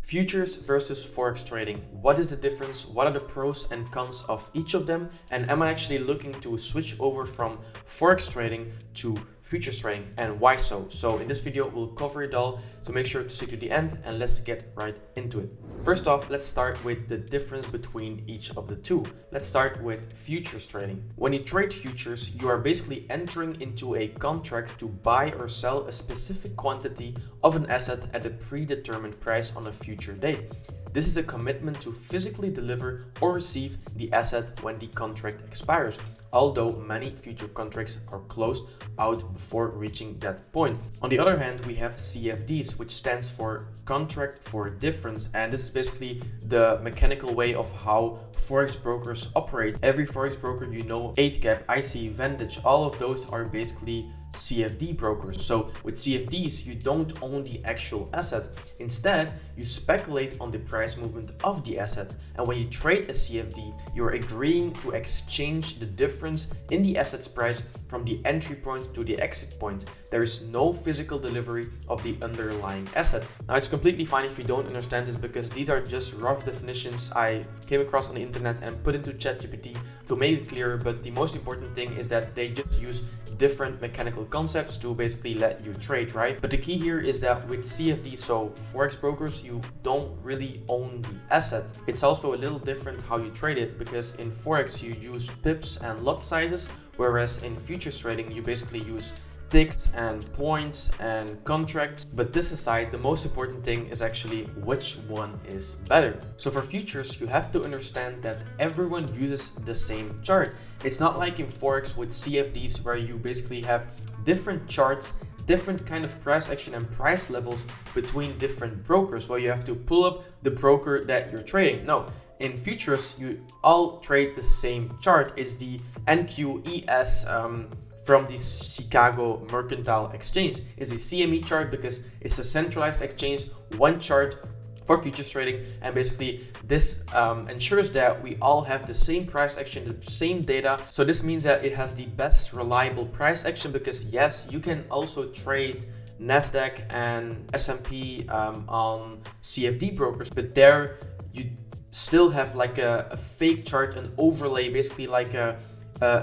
Futures versus Forex trading. What is the difference? What are the pros and cons of each of them? And am I actually looking to switch over from Forex trading to futures trading, and why so? So in this video, we'll cover it all, so make sure to stick to the end and let's get right into it. First off, let's start with the difference between each of the two. Let's start with futures trading. When you trade futures, you are basically entering into a contract to buy or sell a specific quantity of an asset at a predetermined price on a future date. This is a commitment to physically deliver or receive the asset when the contract expires, although many future contracts are closed out before reaching that point. On the other hand, we have CFDs, which stands for Contract for Difference, and this is basically the mechanical way of how Forex brokers operate. Every Forex broker, 8cap, IC, Vantage, all of those are basically CFD brokers. So with CFDs, you don't own the actual asset. Instead, you speculate on the price movement of the asset. And when you trade a CFD, you're agreeing to exchange the difference in the asset's price from the entry point to the exit point. There is no physical delivery of the underlying asset. Now, it's completely fine if you don't understand this, because these are just rough definitions I came across on the internet and put into ChatGPT to make it clearer. But the most important thing is that they just use different mechanical concepts to basically let you trade, right? But the key here is that with CFD, so Forex brokers, you don't really own the asset. It's also a little different how you trade it, because in Forex you use pips and lot sizes, whereas in futures trading you basically use ticks and points and contracts. But this aside, the most important thing is actually which one is better. So for futures, you have to understand that everyone uses the same chart. It's not like in Forex with CFDs where you basically have different charts, different kind of price action and price levels between different brokers, where you have to pull up the broker that you're trading. No, in futures, you all trade the same chart. It's the NQES from the Chicago Mercantile Exchange. It's a CME chart because it's a centralized exchange, one chart for futures trading, and basically this ensures that we all have the same price action, the same data. So this means that it has the best reliable price action, because yes, you can also trade NASDAQ and S&P on CFD brokers, but there you still have like a fake chart, an overlay, basically like a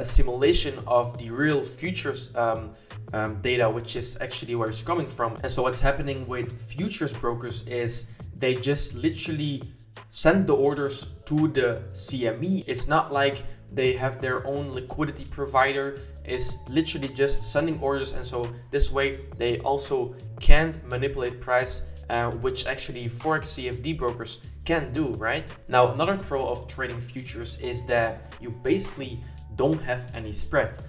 simulation of the real futures data, which is actually where it's coming from. And so what's happening with futures brokers is they just literally send the orders to the CME. It's not like they have their own liquidity provider. It's literally just sending orders, and so this way they also can't manipulate price, which actually Forex CFD brokers can do, right? Now, another pro of trading futures is that you basically don't have any spread,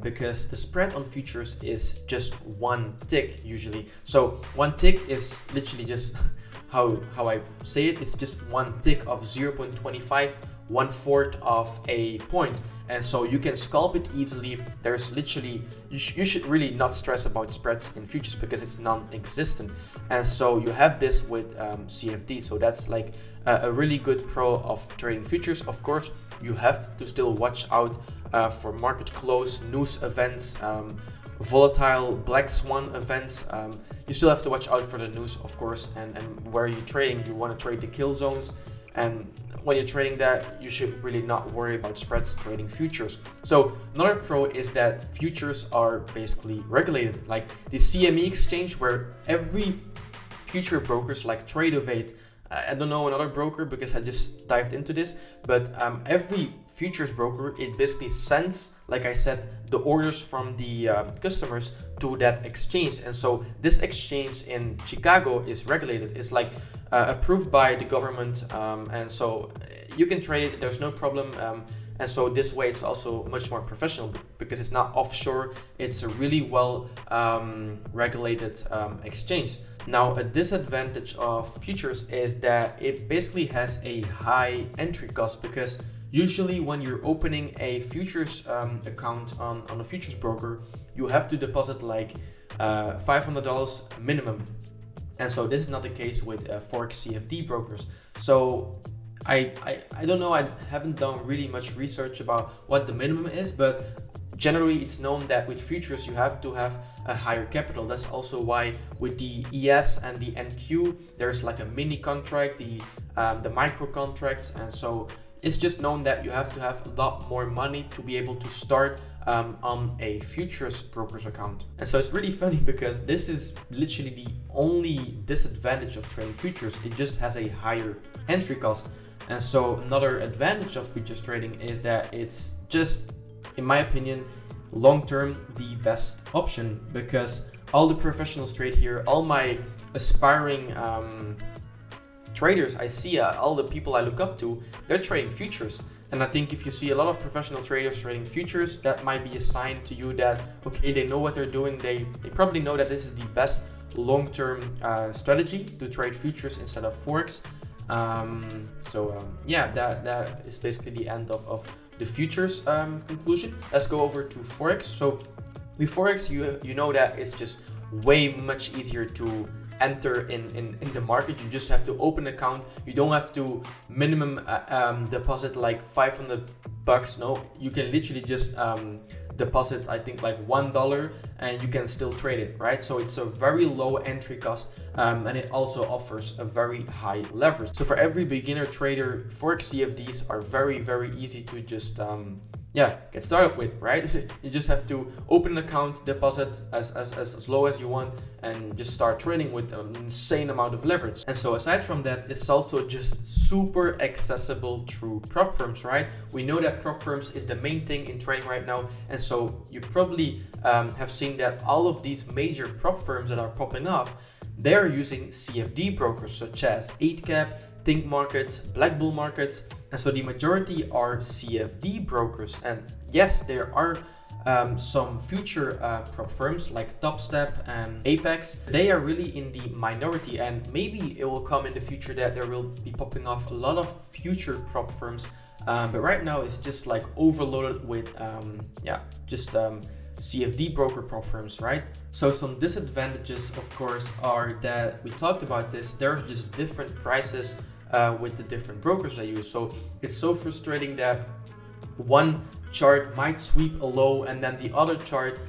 because the spread on futures is just one tick usually. So one tick is literally just how I say it, it's just one tick of 0.25, 1/4 of a point. And so you can scalp it easily. There's literally, you should really not stress about spreads in futures because it's non-existent. And so you have this with CFD. So that's like a really good pro of trading futures. Of course, you have to still watch out for market close, news events, volatile black swan events. You still have to watch out for the news, of course, and where you're trading, you want to trade the kill zones. And when you're trading that, you should really not worry about spreads trading futures. So another pro is that futures are basically regulated, like the CME exchange, where every future brokers like Tradeovate, I don't know another broker because I just dived into this, but every futures broker, it basically sends, like I said, the orders from the customers to that exchange. And so this exchange in Chicago is regulated. It's like approved by the government, and so you can trade it, there's no problem. And so this way it's also much more professional because it's not offshore. It's a really well regulated exchange. Now, a disadvantage of futures is that it basically has a high entry cost, because usually when you're opening a futures account on a futures broker, you have to deposit like $500 minimum. And so this is not the case with Forex CFD brokers. So I don't know, I haven't done really much research about what the minimum is, but generally it's known that with futures you have to have a higher capital. That's also why with the ES and the NQ there's like a mini contract, the micro contracts, and so it's just known that you have to have a lot more money to be able to start on a futures broker's account. And so it's really funny because this is literally the only disadvantage of trading futures. It just has a higher entry cost. And so another advantage of futures trading is that it's just, in my opinion, long-term the best option, because all the professionals trade here, all my aspiring traders I see, all the people I look up to, they're trading futures. And I think if you see a lot of professional traders trading futures, that might be a sign to you that, okay, they know what they're doing. They probably know that this is the best long-term strategy to trade futures instead of Forex. Yeah, that is basically the end of the futures conclusion. Let's go over to Forex. So with Forex, you know that it's just way much easier to enter in the market. You just have to open an account. You don't have to minimum deposit like $500. No, you can literally just deposit, I think, like $1 and you can still trade it, right? So it's a very low entry cost, and it also offers a very high leverage. So for every beginner trader, Forex CFDs are very, very easy to just get started with, right? You just have to open an account, deposit as low as you want, and just start trading with an insane amount of leverage. And so aside from that, it's also just super accessible through prop firms, right? We know that prop firms is the main thing in trading right now, and so you probably have seen that all of these major prop firms that are popping off, they're using CFD brokers such as 8cap, Think Markets, Black Bull Markets, and so the majority are CFD brokers. And yes, there are some future prop firms like TopStep and Apex. They are really in the minority, and maybe it will come in the future that there will be popping off a lot of future prop firms. But right now it's just like overloaded with CFD broker prop firms, right? So some disadvantages, of course, are that we talked about this. There are just different prices with the different brokers they use. So it's so frustrating that one chart might sweep a low and then the other chart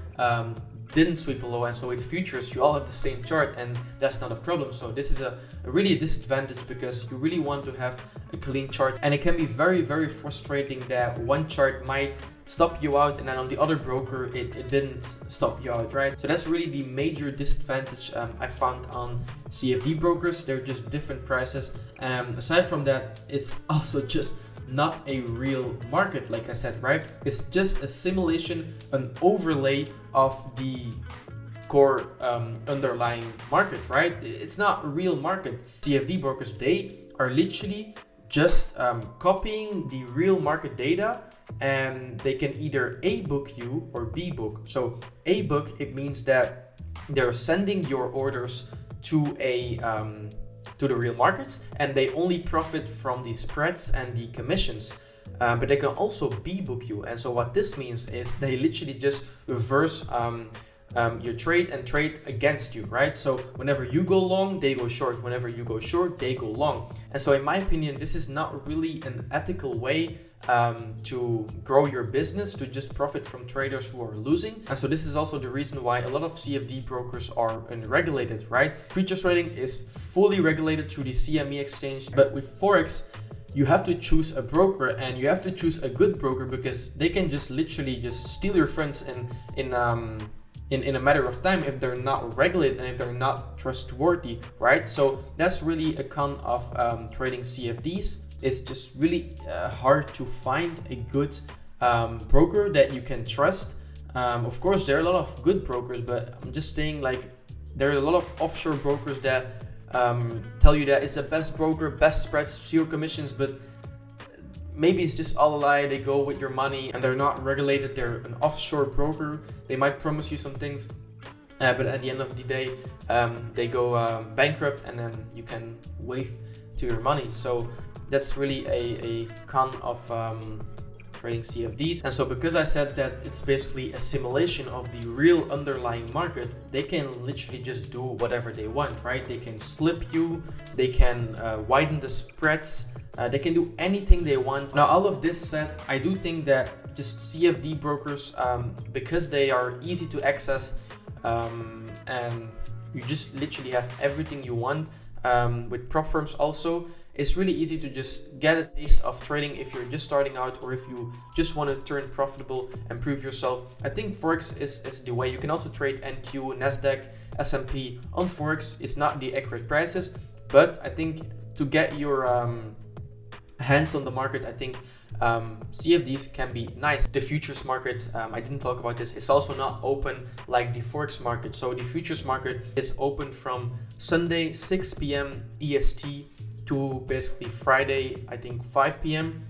didn't sweep a low, and so with futures you all have the same chart, and that's not a problem. So this is a really a disadvantage because you really want to have a clean chart, and it can be very, very frustrating that one chart might stop you out and then on the other broker it didn't stop you out, right? So that's really the major disadvantage I found on CFD brokers. They're just different prices. Aside from that, it's also just not a real market, like I said, right? It's just a simulation, an overlay of the core underlying market, right? It's not a real market. CFD brokers, they are literally just copying the real market data, and they can either A book you or B book. So A book, it means that they're sending your orders to to the real markets, and they only profit from the spreads and the commissions. But they can also B book you, and so what this means is they literally just reverse your trade and trade against you, right? So whenever you go long, they go short. Whenever you go short, they go long. And so in my opinion, this is not really an ethical way to grow your business, to just profit from traders who are losing. And so this is also the reason why a lot of CFD brokers are unregulated, right? Futures trading is fully regulated through the CME exchange, but with Forex, you have to choose a broker, and you have to choose a good broker, because they can just literally just steal your funds in a matter of time if they're not regulated and if they're not trustworthy, right? So that's really a con of trading CFDs. It's just really hard to find a good broker that you can trust. Of course, there are a lot of good brokers, but I'm just saying, like, there are a lot of offshore brokers that tell you that it's the best broker, best spreads, zero commissions, but maybe it's just all a lie. They go with your money and they're not regulated. They're an offshore broker. They might promise you some things, but at the end of the day, they go bankrupt, and then you can wave to your money. So that's really a con of trading CFDs. And so because I said that it's basically a simulation of the real underlying market, they can literally just do whatever they want, right? They can slip you, they can widen the spreads, they can do anything they want. Now, all of this said, I do think that just CFD brokers, because they are easy to access, and you just literally have everything you want. With prop firms also, it's really easy to just get a taste of trading if you're just starting out, or if you just want to turn profitable and prove yourself. I think Forex is the way. You can also trade NQ, Nasdaq, S&P on Forex. It's not the accurate prices, but I think to get your hands on the market, I think CFDs can be nice. The futures market, I didn't talk about this, it's also not open like the Forex market. So the futures market is open from Sunday 6 p.m. EST to basically Friday, I think 5 p.m.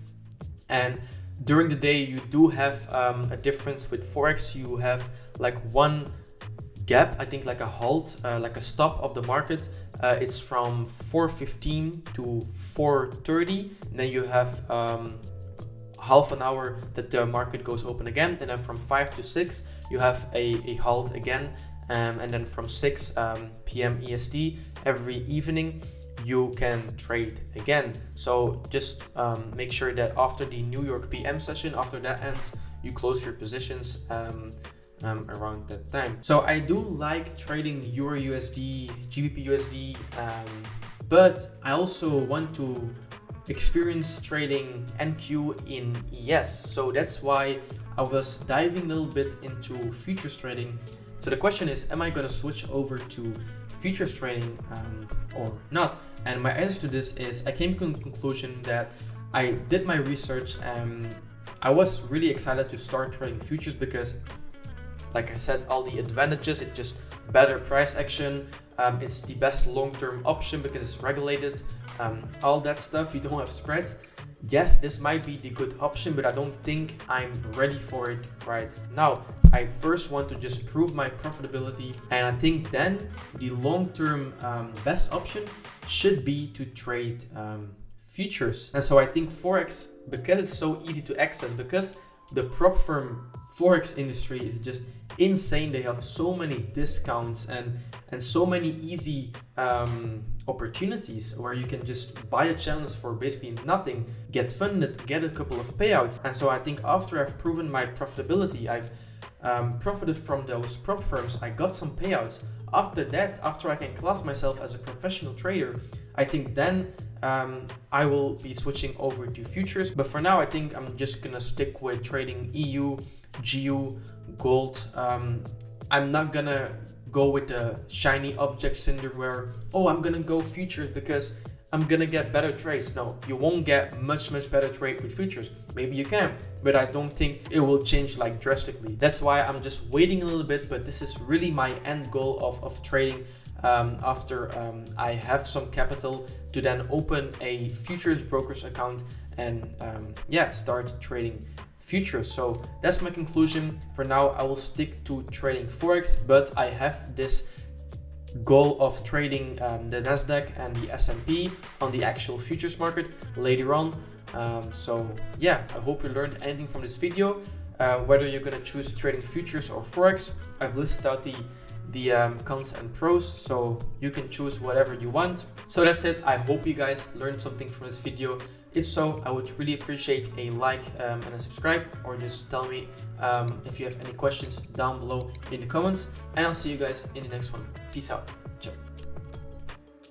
And during the day you do have a difference. With Forex you have like one gap, I think like a halt, like a stop of the market. It's from 4:15 to 4:30. Then you have half an hour that the market goes open again, and then from 5 to 6 you have a halt again, and then from 6 p.m. EST every evening you can trade again. So just make sure that after the New York PM session, after that ends, you close your positions around that time. So I do like trading Euro USD, GBP USD, but I also want to experience trading NQ in ES. So that's why I was diving a little bit into futures trading. So the question is, am I going to switch over to futures trading or not? And my answer to this is, I came to the conclusion that I did my research and I was really excited to start trading futures because, like I said, all the advantages, it's just better price action, it's the best long-term option because it's regulated, all that stuff. You don't have spreads. Yes, this might be the good option, but I don't think I'm ready for it right now. I first want to just prove my profitability, and I think then the long-term best option should be to trade futures. And so I think Forex, because it's so easy to access, because the prop firm Forex industry is just insane. They have so many discounts and so many easy opportunities where you can just buy a challenge for basically nothing, get funded, get a couple of payouts. And so I think after I've proven my profitability, I've profited from those prop firms, I got some payouts. After that, after I can class myself as a professional trader, I think then I will be switching over to futures. But for now, I think I'm just gonna stick with trading EU, GU, gold. I'm not gonna go with the shiny object syndrome where, oh, I'm gonna go futures because I'm gonna get better trades. No, you won't get much better trade with futures. Maybe you can, but I don't think it will change like drastically. That's why I'm just waiting a little bit, but this is really my end goal of trading after I have some capital to then open a futures broker's account and start trading futures. So that's my conclusion. For now, I will stick to trading Forex, but I have this goal of trading the Nasdaq and the S&P on the actual futures market later on. So yeah, I hope you learned anything from this video. Whether you're gonna choose trading futures or Forex, I've listed out the cons and pros, so you can choose whatever you want. So that's it. I hope you guys learned something from this video. If so, I would really appreciate a like and a subscribe, or just tell me if you have any questions down below in the comments, and I'll see you guys in the next one. Peace out.